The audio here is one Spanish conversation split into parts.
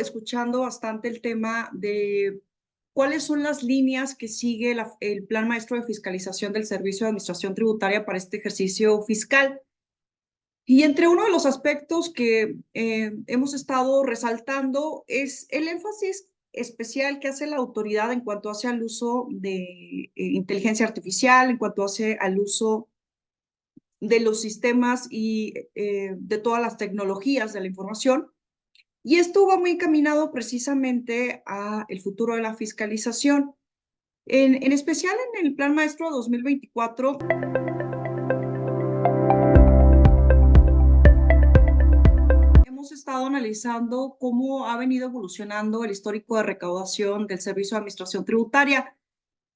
escuchando bastante el tema de cuáles son las líneas que sigue el Plan Maestro de Fiscalización del Servicio de Administración Tributaria para este ejercicio fiscal. Y entre uno de los aspectos que hemos estado resaltando es el énfasis especial que hace la autoridad en cuanto hace al uso de inteligencia artificial, en cuanto hace al uso de los sistemas y de todas las tecnologías de la información. Y esto va muy encaminado precisamente a el futuro de la fiscalización. En especial en el Plan Maestro 2024, hemos estado analizando cómo ha venido evolucionando el histórico de recaudación del Servicio de Administración Tributaria,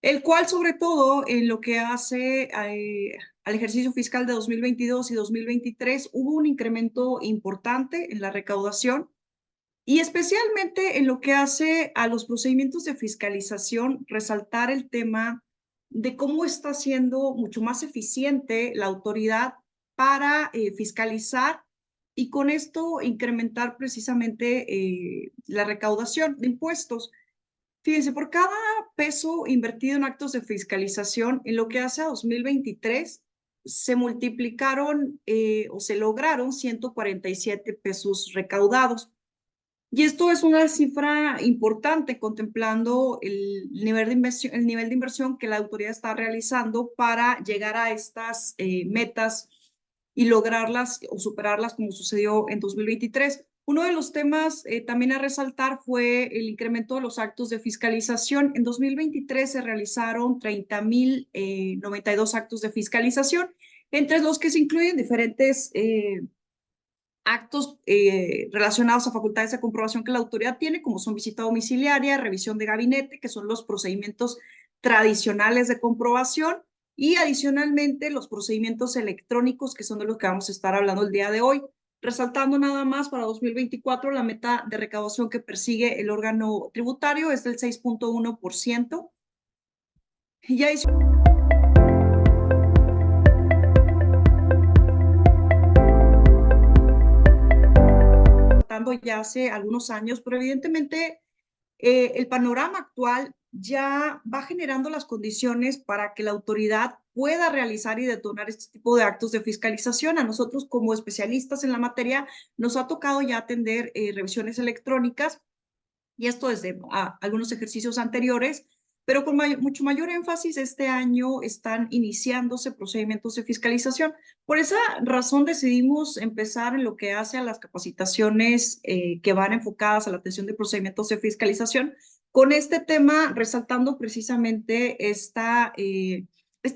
el cual sobre todo en lo que hace al ejercicio fiscal de 2022 y 2023 hubo un incremento importante en la recaudación. Y especialmente en lo que hace a los procedimientos de fiscalización, resaltar el tema de cómo está siendo mucho más eficiente la autoridad para fiscalizar y con esto incrementar precisamente la recaudación de impuestos. Fíjense, por cada peso invertido en actos de fiscalización, en lo que hace a 2023, se multiplicaron o se lograron 147 pesos recaudados. Y esto es una cifra importante contemplando el nivel de inversión que la autoridad está realizando para llegar a estas metas y lograrlas o superarlas como sucedió en 2023. Uno de los temas también a resaltar fue el incremento de los actos de fiscalización. En 2023 se realizaron 30,092 actos de fiscalización, entre los que se incluyen diferentes actos relacionados a facultades de comprobación que la autoridad tiene, como son visita domiciliaria, revisión de gabinete, que son los procedimientos tradicionales de comprobación, y adicionalmente los procedimientos electrónicos, que son de los que vamos a estar hablando el día de hoy. Resaltando nada más para 2024, la meta de recaudación que persigue el órgano tributario es del 6.1%. Y adicionalmente, ya hace algunos años, pero evidentemente el panorama actual ya va generando las condiciones para que la autoridad pueda realizar y detonar este tipo de actos de fiscalización. A nosotros como especialistas en la materia nos ha tocado ya atender revisiones electrónicas y esto desde algunos ejercicios anteriores, pero con mucho mayor énfasis este año están iniciándose procedimientos de fiscalización. Por esa razón decidimos empezar en lo que hace a las capacitaciones que van enfocadas a la atención de procedimientos de fiscalización, con este tema resaltando precisamente este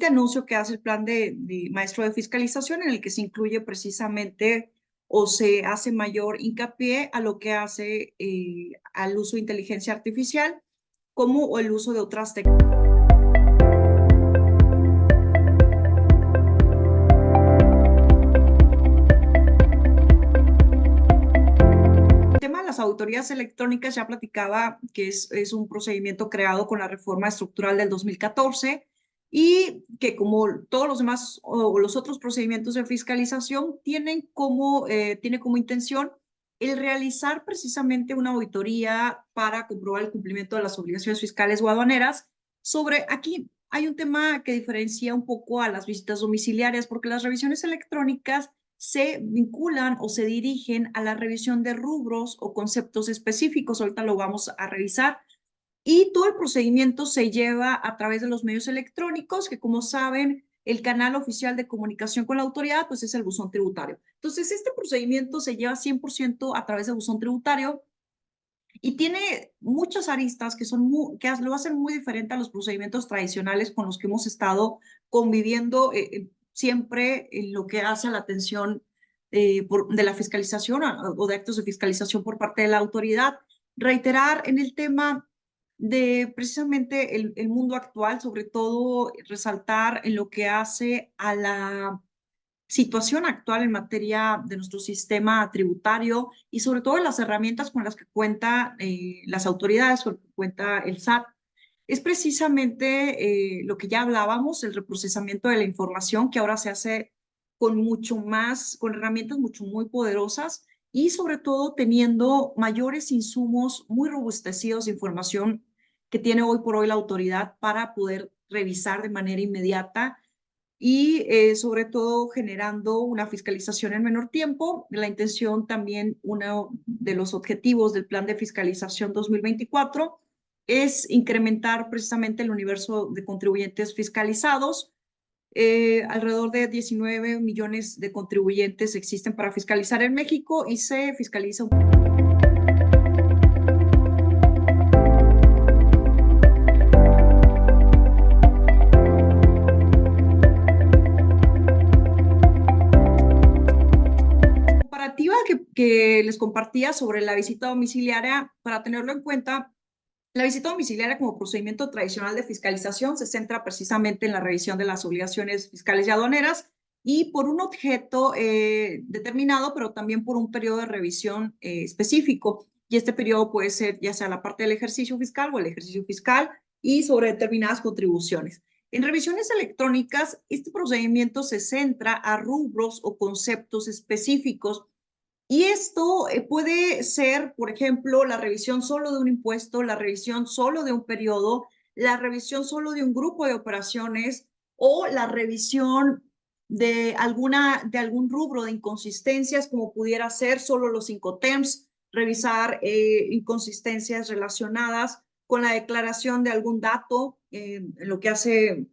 anuncio que hace el plan de maestro de fiscalización, en el que se incluye precisamente o se hace mayor hincapié a lo que hace al uso de inteligencia artificial como el uso de otras tecnologías. El tema de las auditorías electrónicas ya platicaba que es un procedimiento creado con la reforma estructural del 2014 y que como todos los demás o los otros procedimientos de fiscalización tiene como intención el realizar precisamente una auditoría para comprobar el cumplimiento de las obligaciones fiscales o aduaneras. Aquí hay un tema que diferencia un poco a las visitas domiciliarias, porque las revisiones electrónicas se vinculan o se dirigen a la revisión de rubros o conceptos específicos. Ahorita lo vamos a revisar. Y todo el procedimiento se lleva a través de los medios electrónicos, que como saben, el canal oficial de comunicación con la autoridad, pues es el buzón tributario. Entonces, este procedimiento se lleva 100% a través del buzón tributario y tiene muchas aristas que lo hacen muy diferente a los procedimientos tradicionales con los que hemos estado conviviendo siempre en lo que hace a la atención de la fiscalización o de actos de fiscalización por parte de la autoridad. Reiterar en el tema de precisamente el mundo actual, sobre todo resaltar en lo que hace a la situación actual en materia de nuestro sistema tributario y sobre todo las herramientas con las que cuentan las autoridades, con las que cuenta el SAT. Es precisamente lo que ya hablábamos, el reprocesamiento de la información que ahora se hace con mucho más, con herramientas muy poderosas y sobre todo teniendo mayores insumos muy robustecidos de información que tiene hoy por hoy la autoridad para poder revisar de manera inmediata y sobre todo generando una fiscalización en menor tiempo. La intención también, uno de los objetivos del plan de fiscalización 2024 es incrementar precisamente el universo de contribuyentes fiscalizados. Alrededor de 19 millones de contribuyentes existen para fiscalizar en México y se fiscaliza comparativa que les compartía sobre la visita domiciliaria. Para tenerlo en cuenta, la visita domiciliaria como procedimiento tradicional de fiscalización se centra precisamente en la revisión de las obligaciones fiscales y aduaneras y por un objeto determinado, pero también por un periodo de revisión específico. Y este periodo puede ser ya sea la parte del ejercicio fiscal o el ejercicio fiscal y sobre determinadas contribuciones. En revisiones electrónicas, este procedimiento se centra a rubros o conceptos específicos y esto puede ser, por ejemplo, la revisión solo de un impuesto, la revisión solo de un periodo, la revisión solo de un grupo de operaciones o la revisión de algún rubro de inconsistencias, como pudiera ser solo los Incoterms, revisar inconsistencias relacionadas con la declaración de algún dato en lo que hace,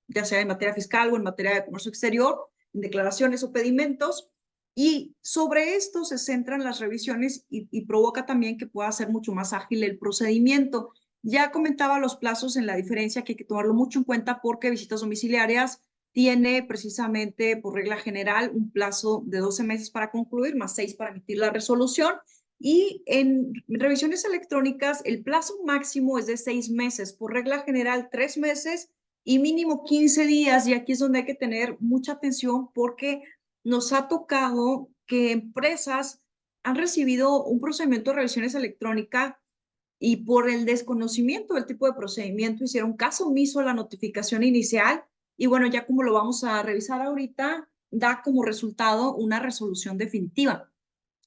ya sea en materia fiscal o en materia de comercio exterior, en declaraciones o pedimentos. Y sobre esto se centran las revisiones y provoca también que pueda ser mucho más ágil el procedimiento. Ya comentaba los plazos en la diferencia que hay que tomarlo mucho en cuenta porque visitas domiciliarias tiene precisamente por regla general un plazo de 12 meses para concluir, más 6 para emitir la resolución. Y en revisiones electrónicas el plazo máximo es de 6 meses, por regla general 3 meses y mínimo 15 días. Y aquí es donde hay que tener mucha atención porque nos ha tocado que empresas han recibido un procedimiento de revisiones electrónicas y por el desconocimiento del tipo de procedimiento hicieron caso omiso a la notificación inicial y bueno, ya como lo vamos a revisar ahorita, da como resultado una resolución definitiva.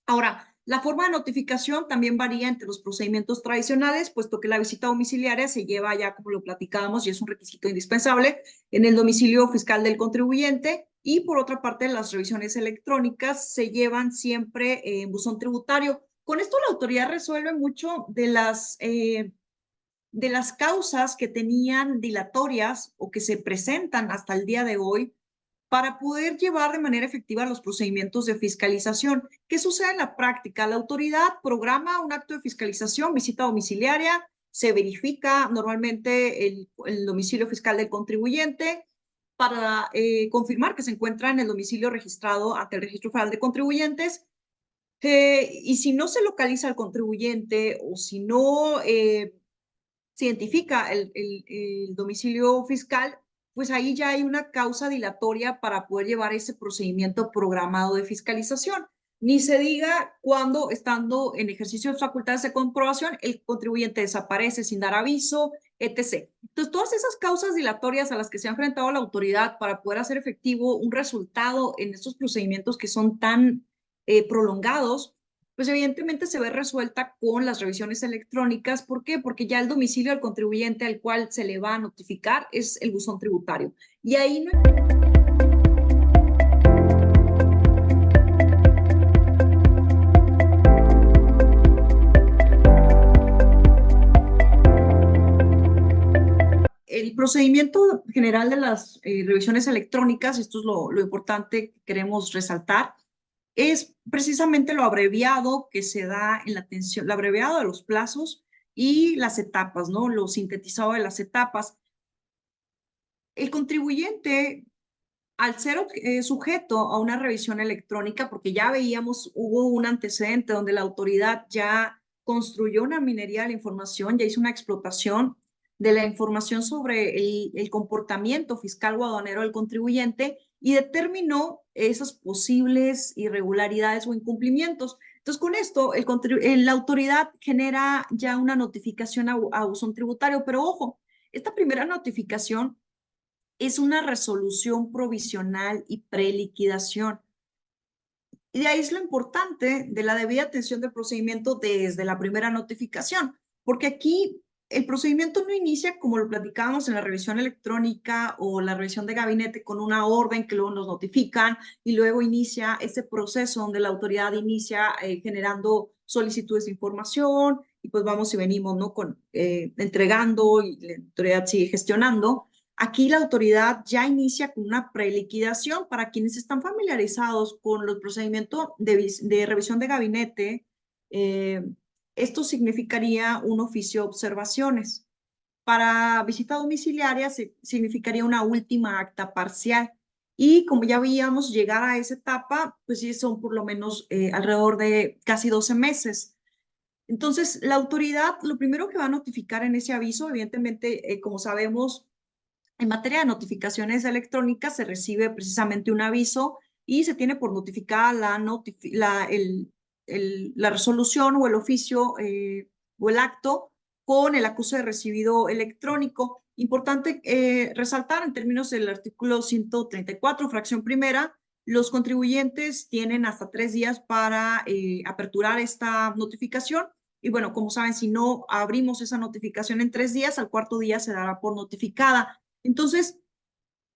Ahora, la forma de notificación también varía entre los procedimientos tradicionales, puesto que la visita domiciliaria se lleva ya, como lo platicábamos, y es un requisito indispensable en el domicilio fiscal del contribuyente. Y por otra parte, las revisiones electrónicas se llevan siempre en buzón tributario. Con esto la autoridad resuelve mucho de las causas que tenían dilatorias o que se presentan hasta el día de hoy para poder llevar de manera efectiva los procedimientos de fiscalización. ¿Qué sucede en la práctica? La autoridad programa un acto de fiscalización, visita domiciliaria, se verifica normalmente el domicilio fiscal del contribuyente para confirmar que se encuentra en el domicilio registrado ante el Registro Federal de Contribuyentes. Y si no se localiza al contribuyente o si no se identifica el domicilio fiscal, pues ahí ya hay una causa dilatoria para poder llevar ese procedimiento programado de fiscalización. Ni se diga cuando, estando en ejercicio de facultades de comprobación, el contribuyente desaparece sin dar aviso, etc. Entonces, todas esas causas dilatorias a las que se ha enfrentado la autoridad para poder hacer efectivo un resultado en estos procedimientos que son tan prolongados, pues evidentemente se ve resuelta con las revisiones electrónicas. ¿Por qué? Porque ya el domicilio del contribuyente al cual se le va a notificar es el buzón tributario. Y ahí no el procedimiento general de las revisiones electrónicas, esto es lo importante que queremos resaltar, es precisamente lo abreviado que se da en la atención, lo abreviado de los plazos y las etapas, ¿no? Lo sintetizado de las etapas. El contribuyente, al ser sujeto a una revisión electrónica, porque ya veíamos, hubo un antecedente donde la autoridad ya construyó una minería de la información, ya hizo una explotación de la información sobre el comportamiento fiscal o aduanero del contribuyente y determinó esas posibles irregularidades o incumplimientos. Entonces, con esto, la autoridad genera ya una notificación a buzón tributario, pero ojo, esta primera notificación es una resolución provisional y preliquidación. Y de ahí es lo importante de la debida atención del procedimiento desde la primera notificación, porque aquí el procedimiento no inicia como lo platicábamos en la revisión electrónica o la revisión de gabinete con una orden que luego nos notifican y luego inicia ese proceso donde la autoridad inicia generando solicitudes de información y pues vamos y venimos, ¿no? Entregando y la autoridad sigue gestionando. Aquí la autoridad ya inicia con una preliquidación para quienes están familiarizados con los procedimientos de revisión de gabinete. eh, Esto significaría un oficio de observaciones. Para visita domiciliaria significaría una última acta parcial. Y como ya veíamos, llegar a esa etapa, pues sí, son por lo menos alrededor de casi 12 meses. Entonces, la autoridad, lo primero que va a notificar en ese aviso, evidentemente, como sabemos, en materia de notificaciones electrónicas se recibe precisamente un aviso y se tiene por notificada la resolución o el oficio o el acto con el acuse de recibido electrónico. Importante resaltar en términos del artículo 134, fracción primera, los contribuyentes tienen hasta 3 días para aperturar esta notificación. Y bueno, como saben, si no abrimos esa notificación en 3 días, al cuarto día se dará por notificada. Entonces,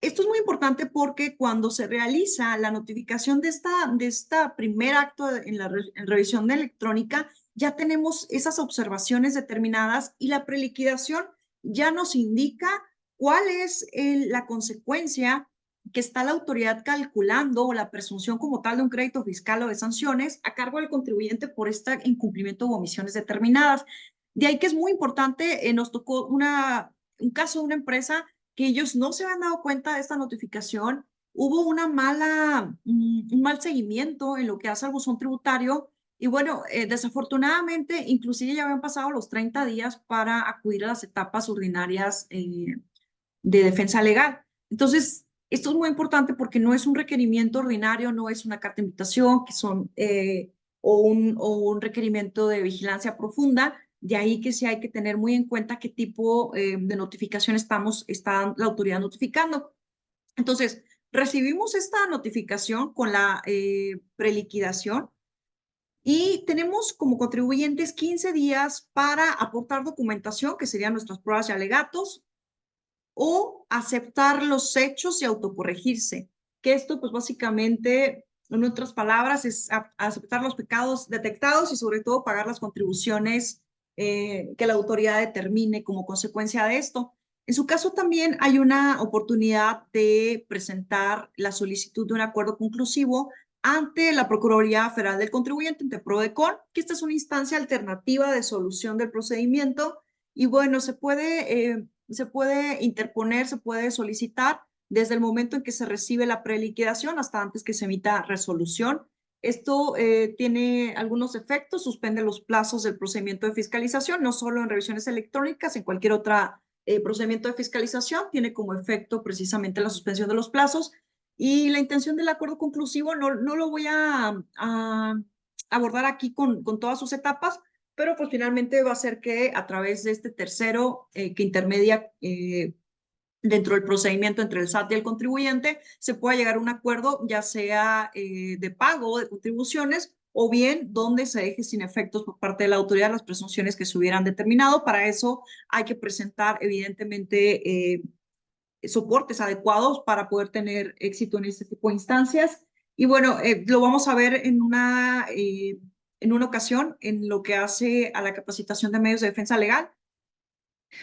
esto es muy importante porque cuando se realiza la notificación de esta primer acto en revisión de electrónica, ya tenemos esas observaciones determinadas y la preliquidación ya nos indica cuál es la consecuencia que está la autoridad calculando o la presunción como tal de un crédito fiscal o de sanciones a cargo del contribuyente por este incumplimiento u omisiones determinadas. De ahí que es muy importante, nos tocó un caso de una empresa que ellos no se habían dado cuenta de esta notificación. Hubo un mal seguimiento en lo que hace al buzón tributario y bueno, desafortunadamente, inclusive ya habían pasado los 30 días para acudir a las etapas ordinarias de defensa legal. Entonces, esto es muy importante porque no es un requerimiento ordinario, no es una carta de invitación, que son, o un requerimiento de vigilancia profunda. De ahí que sí hay que tener muy en cuenta qué tipo de notificación está la autoridad notificando. Entonces, recibimos esta notificación con la preliquidación y tenemos como contribuyentes 15 días para aportar documentación, que serían nuestras pruebas y alegatos, o aceptar los hechos y autocorregirse, que esto pues básicamente, en otras palabras, es aceptar los pecados detectados y sobre todo pagar las contribuciones que la autoridad determine como consecuencia de esto. En su caso también hay una oportunidad de presentar la solicitud de un acuerdo conclusivo ante la Procuraduría Federal del Contribuyente, ante PRODECON, que esta es una instancia alternativa de solución del procedimiento y bueno, se puede interponer, se puede solicitar desde el momento en que se recibe la preliquidación hasta antes que se emita resolución. Esto tiene algunos efectos, suspende los plazos del procedimiento de fiscalización, no solo en revisiones electrónicas, en cualquier otro procedimiento de fiscalización, tiene como efecto precisamente la suspensión de los plazos. Y la intención del acuerdo conclusivo no lo voy a abordar aquí con todas sus etapas, pero pues finalmente va a ser que a través de este tercero que intermedia dentro del procedimiento entre el SAT y el contribuyente, se pueda llegar a un acuerdo, ya sea de pago de contribuciones o bien donde se deje sin efectos por parte de la autoridad las presunciones que se hubieran determinado. Para eso hay que presentar evidentemente soportes adecuados para poder tener éxito en este tipo de instancias. Y bueno, lo vamos a ver en una ocasión en lo que hace a la capacitación de medios de defensa legal.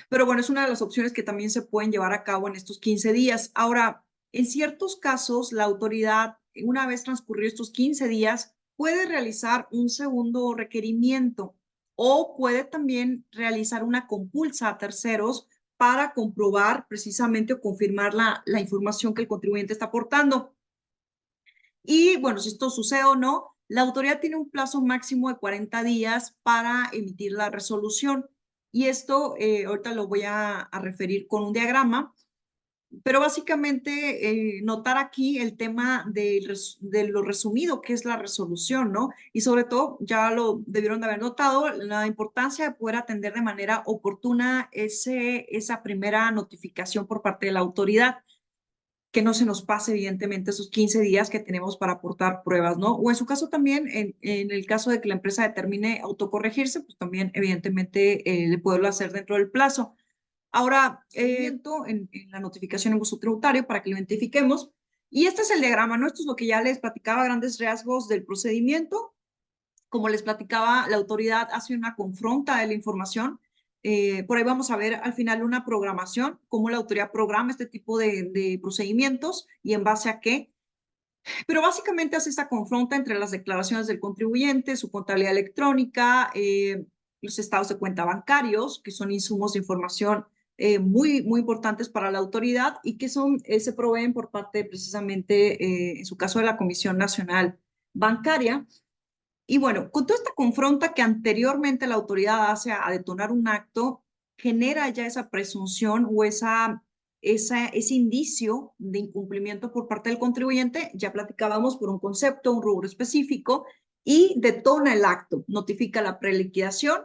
Pero bueno, es una de las opciones que también se pueden llevar a cabo en estos 15 días. Ahora, en ciertos casos, la autoridad, una vez transcurridos estos 15 días, puede realizar un segundo requerimiento o puede también realizar una compulsa a terceros para comprobar precisamente o confirmar la información que el contribuyente está aportando. Y bueno, si esto sucede o no, la autoridad tiene un plazo máximo de 40 días para emitir la resolución. Y esto ahorita lo voy a referir con un diagrama, pero básicamente notar aquí el tema de lo resumido que es la resolución, ¿no? Y sobre todo, ya lo debieron de haber notado, la importancia de poder atender de manera oportuna esa primera notificación por parte de la autoridad. que no se nos pase evidentemente esos 15 días que tenemos para aportar pruebas, ¿no? O en su caso también, en el caso de que la empresa determine autocorregirse, pues también evidentemente le puedo hacer dentro del plazo. Ahora, en la notificación en buzón tributario para que lo identifiquemos. Y este es el diagrama, ¿no? Esto es lo que ya les platicaba, grandes rasgos del procedimiento. Como les platicaba, la autoridad hace una confronta de la información. Por ahí vamos a ver al final una programación, cómo la autoridad programa este tipo de procedimientos y en base a qué. Pero básicamente hace esta confronta entre las declaraciones del contribuyente, su contabilidad electrónica, los estados de cuenta bancarios, que son insumos de información muy importantes para la autoridad y que se proveen por parte precisamente, en su caso, de la Comisión Nacional Bancaria. Y bueno, con toda esta confronta que anteriormente la autoridad hace a detonar un acto, genera ya esa presunción o ese indicio de incumplimiento por parte del contribuyente. Ya platicábamos por un concepto, un rubro específico, y detona el acto, notifica la preliquidación.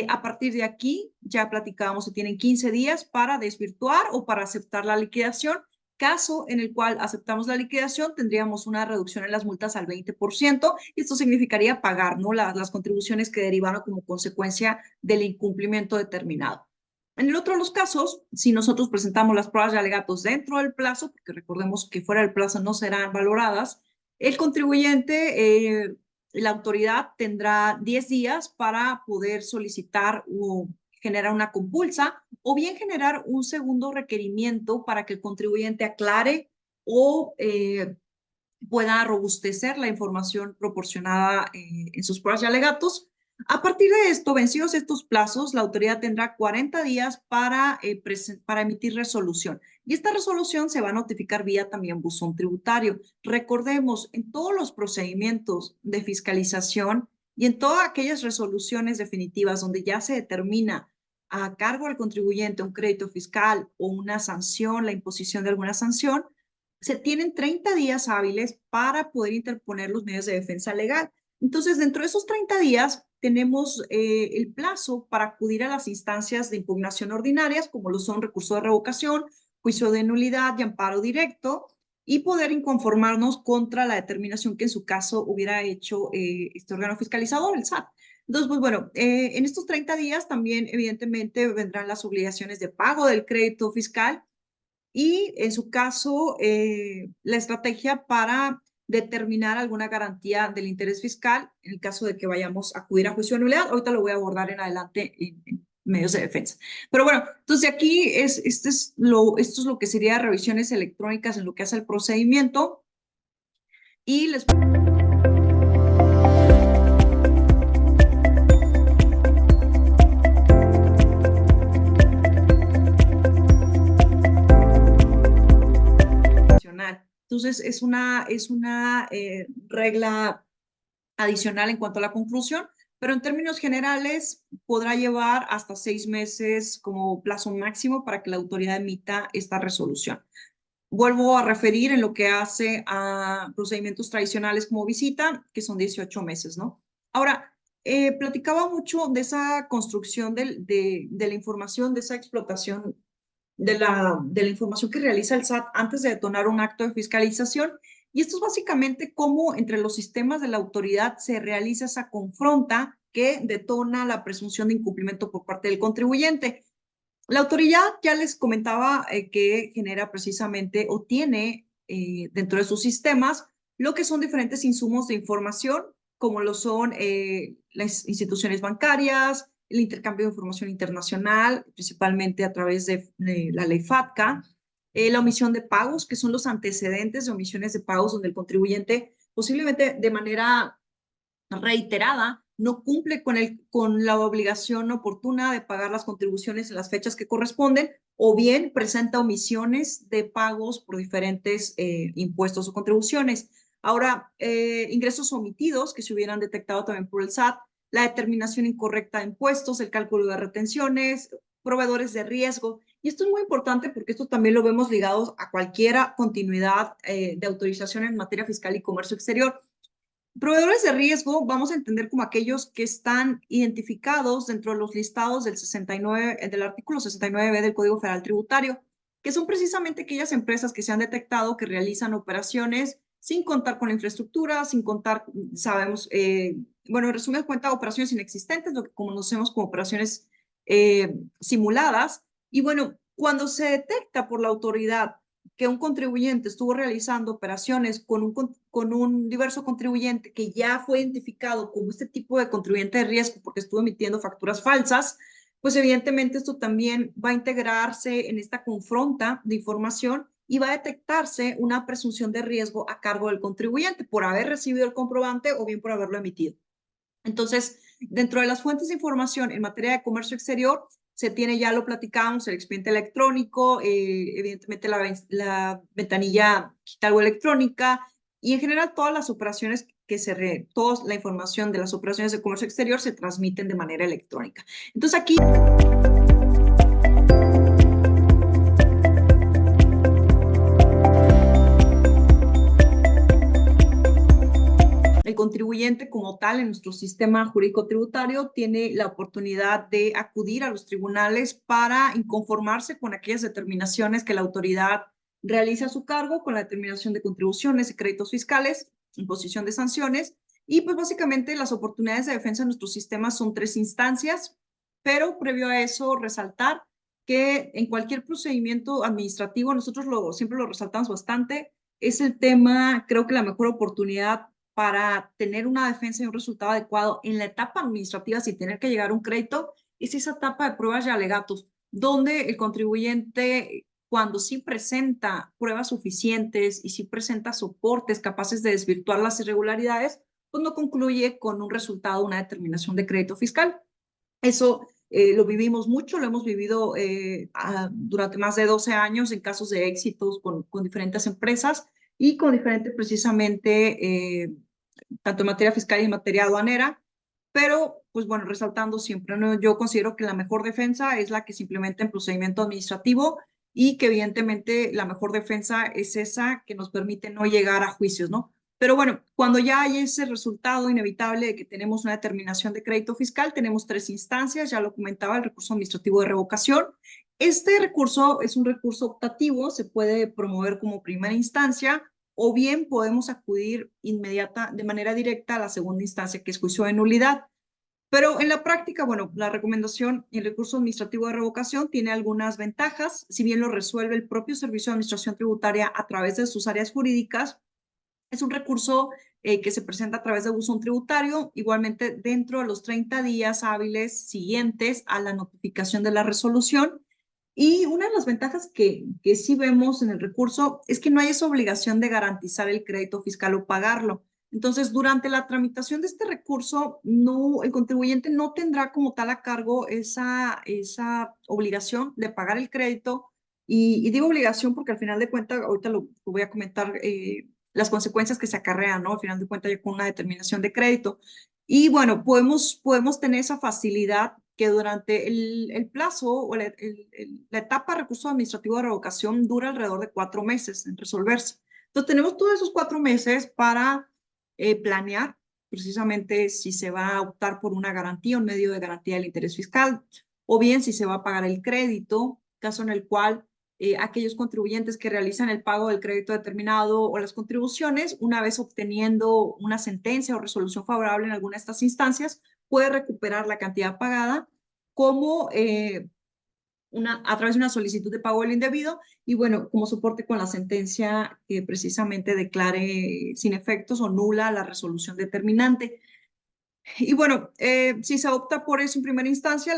A partir de aquí, ya platicábamos, se tienen 15 días para desvirtuar o para aceptar la liquidación. Caso en el cual aceptamos la liquidación, tendríamos una reducción en las multas al 20%, y esto significaría pagar, ¿no?, las contribuciones que derivaron como consecuencia del incumplimiento determinado. En el otro de los casos, si nosotros presentamos las pruebas y alegatos dentro del plazo, porque recordemos que fuera del plazo no serán valoradas, el contribuyente, la autoridad tendrá 10 días para poder solicitar o generar una compulsa, o bien generar un segundo requerimiento para que el contribuyente aclare o pueda robustecer la información proporcionada en sus pruebas y alegatos. A partir de esto, vencidos estos plazos, la autoridad tendrá 40 días para emitir resolución. Y esta resolución se va a notificar vía también buzón tributario. Recordemos, en todos los procedimientos de fiscalización y en todas aquellas resoluciones definitivas donde ya se determina a cargo del contribuyente un crédito fiscal o una sanción, la imposición de alguna sanción, se tienen 30 días hábiles para poder interponer los medios de defensa legal. Entonces, dentro de esos 30 días, tenemos el plazo para acudir a las instancias de impugnación ordinarias, como lo son recurso de revocación, juicio de nulidad y amparo directo, y poder inconformarnos contra la determinación que en su caso hubiera hecho este órgano fiscalizador, el SAT. Entonces, pues bueno, en estos 30 días también evidentemente vendrán las obligaciones de pago del crédito fiscal y en su caso la estrategia para determinar alguna garantía del interés fiscal en el caso de que vayamos a acudir a juicio de nulidad. Ahorita lo voy a abordar en adelante en medios de defensa. Pero bueno, entonces aquí esto es lo que sería revisiones electrónicas en lo que hace el procedimiento. Y les Entonces, es una regla adicional en cuanto a la conclusión, pero en términos generales podrá llevar hasta 6 meses como plazo máximo para que la autoridad emita esta resolución. Vuelvo a referir en lo que hace a procedimientos tradicionales como visita, que son 18 meses, ¿no? Ahora, platicaba mucho de esa construcción de la información, de esa explotación de la información que realiza el SAT antes de detonar un acto de fiscalización. Y esto es básicamente cómo entre los sistemas de la autoridad se realiza esa confronta que detona la presunción de incumplimiento por parte del contribuyente. La autoridad ya les comentaba que genera precisamente o tiene dentro de sus sistemas lo que son diferentes insumos de información, como lo son las instituciones bancarias, el intercambio de información internacional, principalmente a través de la ley FATCA, la omisión de pagos, que son los antecedentes de omisiones de pagos donde el contribuyente posiblemente de manera reiterada no cumple con la obligación oportuna de pagar las contribuciones en las fechas que corresponden, o bien presenta omisiones de pagos por diferentes impuestos o contribuciones. Ahora, ingresos omitidos que se hubieran detectado también por el SAT, la determinación incorrecta de impuestos, el cálculo de retenciones, proveedores de riesgo. Y esto es muy importante porque esto también lo vemos ligado a cualquier continuidad de autorización en materia fiscal y comercio exterior. Proveedores de riesgo vamos a entender como aquellos que están identificados dentro de los listados del artículo 69b del Código Federal Tributario, que son precisamente aquellas empresas que se han detectado que realizan operaciones sin contar con la infraestructura, sin contar, sabemos, bueno, en resumen cuenta, operaciones inexistentes, lo que conocemos como operaciones simuladas. Y bueno, cuando se detecta por la autoridad que un contribuyente estuvo realizando operaciones con un diverso contribuyente que ya fue identificado como este tipo de contribuyente de riesgo porque estuvo emitiendo facturas falsas, pues evidentemente esto también va a integrarse en esta confronta de información y va a detectarse una presunción de riesgo a cargo del contribuyente por haber recibido el comprobante o bien por haberlo emitido. Entonces, dentro de las fuentes de información en materia de comercio exterior, se tiene, ya lo platicamos, el expediente electrónico, evidentemente la ventanilla digital o electrónica, y en general todas las operaciones toda la información de las operaciones de comercio exterior se transmiten de manera electrónica. Entonces aquí el contribuyente como tal en nuestro sistema jurídico tributario tiene la oportunidad de acudir a los tribunales para inconformarse con aquellas determinaciones que la autoridad realiza a su cargo, con la determinación de contribuciones y créditos fiscales, imposición de sanciones, y pues básicamente las oportunidades de defensa en nuestro sistema son 3 instancias, pero previo a eso resaltar que en cualquier procedimiento administrativo, nosotros siempre lo resaltamos bastante, es el tema, creo que la mejor oportunidad para tener una defensa y un resultado adecuado en la etapa administrativa sin tener que llegar a un crédito es esa etapa de pruebas y alegatos, donde el contribuyente, cuando sí presenta pruebas suficientes y sí presenta soportes capaces de desvirtuar las irregularidades, pues no concluye con un resultado, una determinación de crédito fiscal. Eso lo vivimos mucho, lo hemos vivido durante más de 12 años en casos de éxitos con diferentes empresas y con diferentes precisamente tanto en materia fiscal y en materia aduanera, pero pues bueno, resaltando siempre, ¿no? Yo considero que la mejor defensa es la que se implementa en procedimiento administrativo y que evidentemente la mejor defensa es esa que nos permite no llegar a juicios, ¿no? Pero bueno, cuando ya hay ese resultado inevitable de que tenemos una determinación de crédito fiscal, tenemos 3 instancias, ya lo comentaba, el recurso administrativo de revocación. Este recurso es un recurso optativo, se puede promover como primera instancia o bien podemos acudir de manera directa a la segunda instancia, que es juicio de nulidad. Pero en la práctica, bueno, la recomendación y el recurso administrativo de revocación tiene algunas ventajas, si bien lo resuelve el propio Servicio de Administración Tributaria a través de sus áreas jurídicas. Es un recurso que se presenta a través de buzón tributario, igualmente dentro de los 30 días hábiles siguientes a la notificación de la resolución. Y una de las ventajas que sí vemos en el recurso es que no hay esa obligación de garantizar el crédito fiscal o pagarlo. Entonces, durante la tramitación de este recurso, no, el contribuyente no tendrá como tal a cargo esa obligación de pagar el crédito. Y digo obligación porque al final de cuentas, ahorita lo voy a comentar, las consecuencias que se acarrean, ¿no? Al final de cuentas, ya con una determinación de crédito. Y bueno, podemos tener esa facilidad que durante el plazo o la etapa de recurso administrativo de revocación dura alrededor de 4 meses en resolverse. Entonces, tenemos todos esos 4 meses para planear precisamente si se va a optar por una garantía, un medio de garantía del interés fiscal, o bien si se va a pagar el crédito, caso en el cual aquellos contribuyentes que realizan el pago del crédito determinado o las contribuciones, una vez obteniendo una sentencia o resolución favorable en alguna de estas instancias, puede recuperar la cantidad pagada como a través de una solicitud de pago del indebido y bueno, como soporte con la sentencia que precisamente declare sin efectos o nula la resolución determinante. Y bueno, si se opta por eso en primera instancia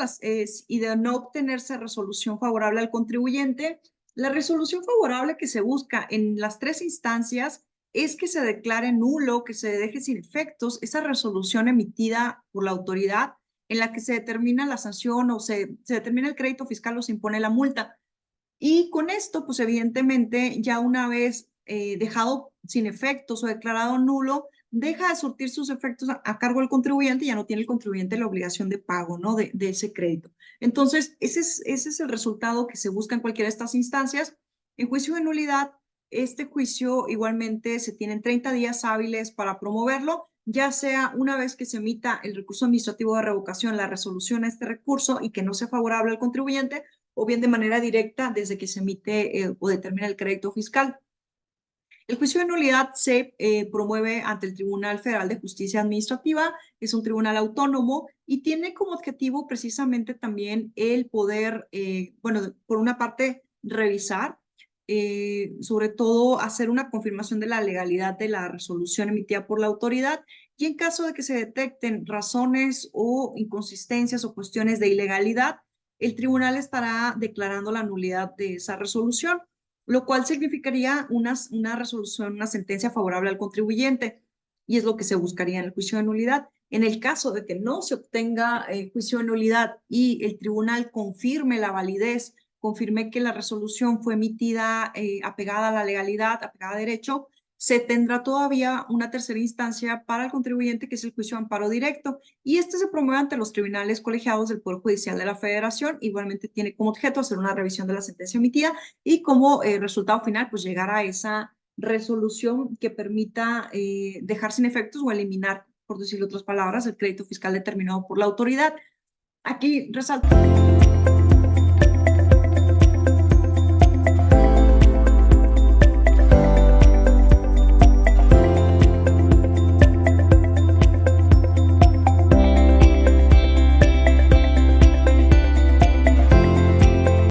y de no obtenerse resolución favorable al contribuyente, la resolución favorable que se busca en las 3 instancias es que se declare nulo, que se deje sin efectos esa resolución emitida por la autoridad en la que se determina la sanción o se determina el crédito fiscal o se impone la multa. Y con esto, pues evidentemente, ya una vez dejado sin efectos o declarado nulo, deja de surtir sus efectos a cargo del contribuyente y ya no tiene el contribuyente la obligación de pago, ¿no? De ese crédito. Entonces, ese es el resultado que se busca en cualquiera de estas instancias. En juicio de nulidad, este juicio igualmente se tienen 30 días hábiles para promoverlo, ya sea una vez que se emita el recurso administrativo de revocación, la resolución a este recurso y que no sea favorable al contribuyente, o bien de manera directa desde que se emite o determina el crédito fiscal. El juicio de nulidad se promueve ante el Tribunal Federal de Justicia Administrativa, es un tribunal autónomo y tiene como objetivo precisamente también el poder, bueno, por una parte, revisar, sobre todo hacer una confirmación de la legalidad de la resolución emitida por la autoridad y en caso de que se detecten razones o inconsistencias o cuestiones de ilegalidad, el tribunal estará declarando la nulidad de esa resolución, lo cual significaría una resolución, una sentencia favorable al contribuyente, y es lo que se buscaría en el juicio de nulidad. En el caso de que no se obtenga juicio de nulidad y el tribunal confirme la validez, confirme que la resolución fue emitida apegada a la legalidad, apegada a derecho, se tendrá todavía una tercera instancia para el contribuyente, que es el juicio de amparo directo, y este se promueve ante los tribunales colegiados del Poder Judicial de la Federación. Igualmente tiene como objeto hacer una revisión de la sentencia emitida y como resultado final, pues llegar a esa resolución que permita dejar sin efectos o eliminar, por decirlo otras palabras, el crédito fiscal determinado por la autoridad. Aquí resalto